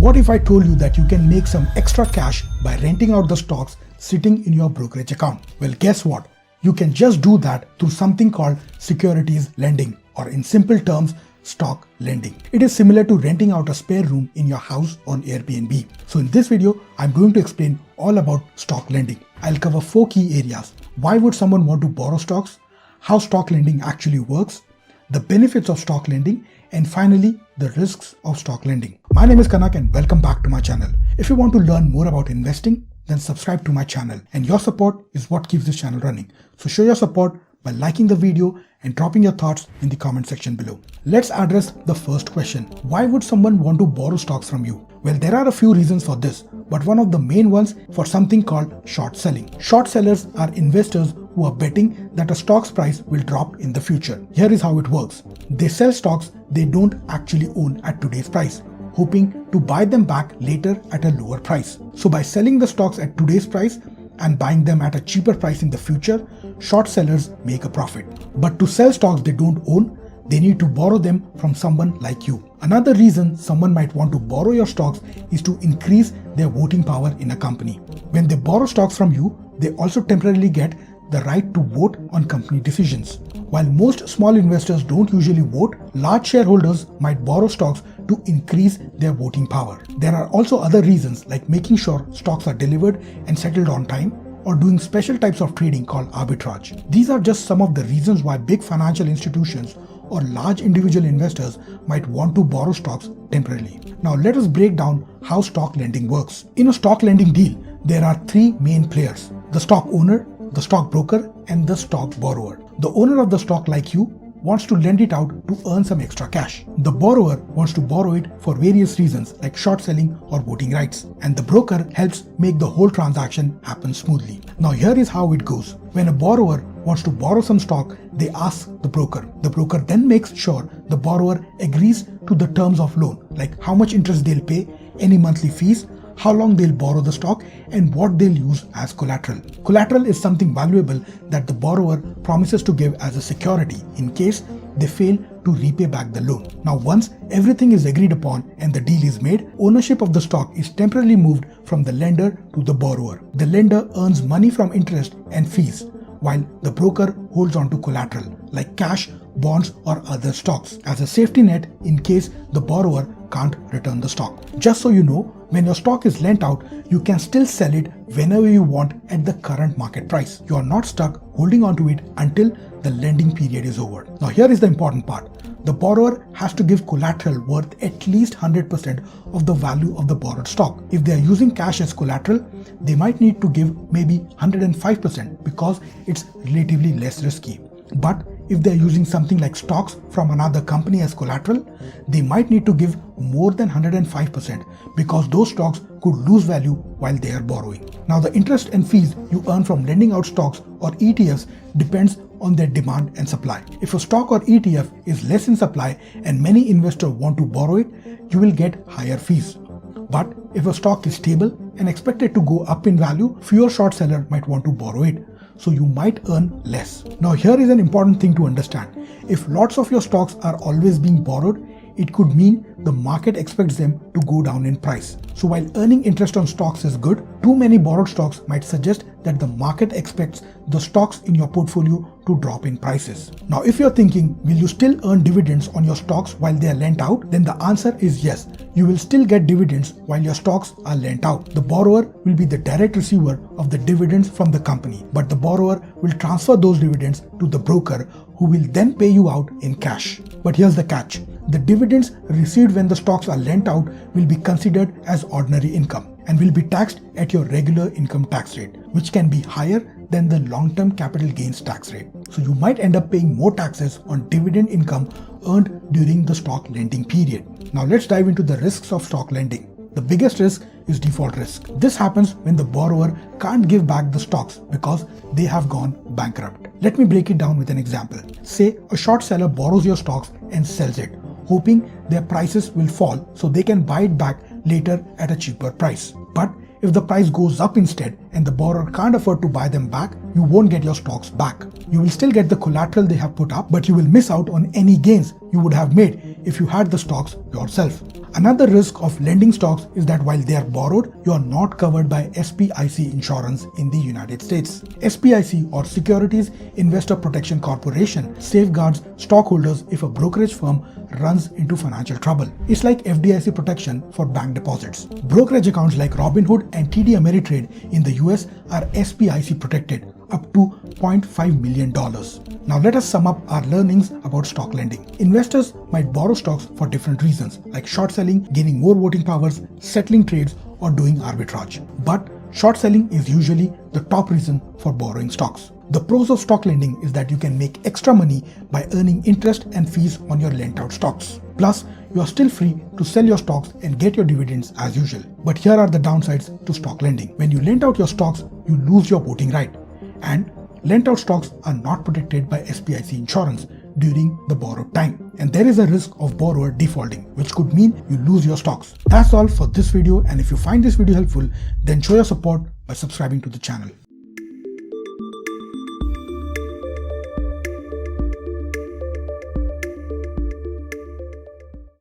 What if I told you that you can make some extra cash by renting out the stocks sitting in your brokerage account? Well, guess what? You can just do that through something called securities lending, or in simple terms, stock lending. It is similar to renting out a spare room in your house on Airbnb. So in this video, I'm going to explain all about stock lending. I'll cover 4 key areas. Why would someone want to borrow stocks? How stock lending actually works? The benefits of stock lending, and finally, the risks of stock lending. My name is Kanak and welcome back to my channel. If you want to learn more about investing, then subscribe to my channel, and your support is what keeps this channel running. So show your support by liking the video and dropping your thoughts in the comment section below. Let's address the first question. Why would someone want to borrow stocks from you? Well, there are a few reasons for this, but one of the main ones for something called short selling. Short sellers are investors who are betting that a stock's price will drop in the future. Here is how it works. They sell stocks they don't actually own at today's price, hoping to buy them back later at a lower price. So by selling the stocks at today's price and buying them at a cheaper price in the future, short sellers make a profit. But to sell stocks they don't own, they need to borrow them from someone like you. Another reason someone might want to borrow your stocks is to increase their voting power in a company. When they borrow stocks from you, they also temporarily get the right to vote on company decisions. While most small investors don't usually vote, large shareholders might borrow stocks to increase their voting power. There are also other reasons, like making sure stocks are delivered and settled on time, or doing special types of trading called arbitrage. These are just some of the reasons why big financial institutions or large individual investors might want to borrow stocks temporarily. Now let us break down how stock lending works. In a stock lending deal, there are 3 main players: the stock owner, the stock broker, and the stock borrower. The owner of the stock, like you, wants to lend it out to earn some extra cash. The borrower wants to borrow it for various reasons like short selling or voting rights, and the broker helps make the whole transaction happen smoothly. Now here is how it goes. When a borrower wants to borrow some stock, they ask the broker. The broker then makes sure the borrower agrees to the terms of loan, like how much interest they'll pay, any monthly fees, how long they'll borrow the stock, and what they'll use as collateral. Collateral is something valuable that the borrower promises to give as a security in case they fail to repay back the loan. Now once everything is agreed upon and the deal is made, ownership of the stock is temporarily moved from the lender to the borrower. The lender earns money from interest and fees, while the broker holds on to collateral like cash, bonds, or other stocks as a safety net in case the borrower can't return the stock. Just so you know, when your stock is lent out, you can still sell it whenever you want at the current market price. You are not stuck holding on to it until the lending period is over. Now here is the important part. The borrower has to give collateral worth at least 100% of the value of the borrowed stock. If they are using cash as collateral, they might need to give maybe 105% because it's relatively less risky. But if they are using something like stocks from another company as collateral, they might need to give more than 105% because those stocks could lose value while they are borrowing. Now the interest and fees you earn from lending out stocks or ETFs depends on their demand and supply. If a stock or ETF is less in supply and many investors want to borrow it, you will get higher fees. But if a stock is stable and expected to go up in value, fewer short sellers might want to borrow it, so you might earn less. Now here is an important thing to understand. If lots of your stocks are always being borrowed, it could mean the market expects them to go down in price. So while earning interest on stocks is good, too many borrowed stocks might suggest that the market expects the stocks in your portfolio to drop in prices. Now if you're thinking, will you still earn dividends on your stocks while they are lent out? Then the answer is yes. You will still get dividends while your stocks are lent out. The borrower will be the direct receiver of the dividends from the company, but the borrower will transfer those dividends to the broker, who will then pay you out in cash. But here's the catch. The dividends received when the stocks are lent out will be considered as ordinary income and will be taxed at your regular income tax rate, which can be higher than the long-term capital gains tax rate. So you might end up paying more taxes on dividend income earned during the stock lending period. Now let's dive into the risks of stock lending. The biggest risk is default risk. This happens when the borrower can't give back the stocks because they have gone bankrupt. Let me break it down with an example. Say a short seller borrows your stocks and sells it, hoping their prices will fall so they can buy it back later at a cheaper price. But if the price goes up instead and the borrower can't afford to buy them back, you won't get your stocks back. You will still get the collateral they have put up, but you will miss out on any gains you would have made if you had the stocks yourself. Another risk of lending stocks is that while they are borrowed, you are not covered by SPIC insurance in the United States. SPIC, or Securities Investor Protection Corporation, safeguards stockholders if a brokerage firm runs into financial trouble. It's like FDIC protection for bank deposits. Brokerage accounts like Robinhood and TD Ameritrade in the US are SPIC protected up to $0.5 million. Now let us sum up our learnings about stock lending. Investors might borrow stocks for different reasons, like short selling, gaining more voting powers, settling trades, or doing arbitrage. But short selling is usually the top reason for borrowing stocks. The pros of stock lending is that you can make extra money by earning interest and fees on your lent out stocks. Plus, you are still free to sell your stocks and get your dividends as usual. But here are the downsides to stock lending. When you lend out your stocks, you lose your voting right. And lent out stocks are not protected by SPIC insurance during the borrowed time. And there is a risk of borrower defaulting, which could mean you lose your stocks. That's all for this video, and if you find this video helpful, then show your support by subscribing to the channel.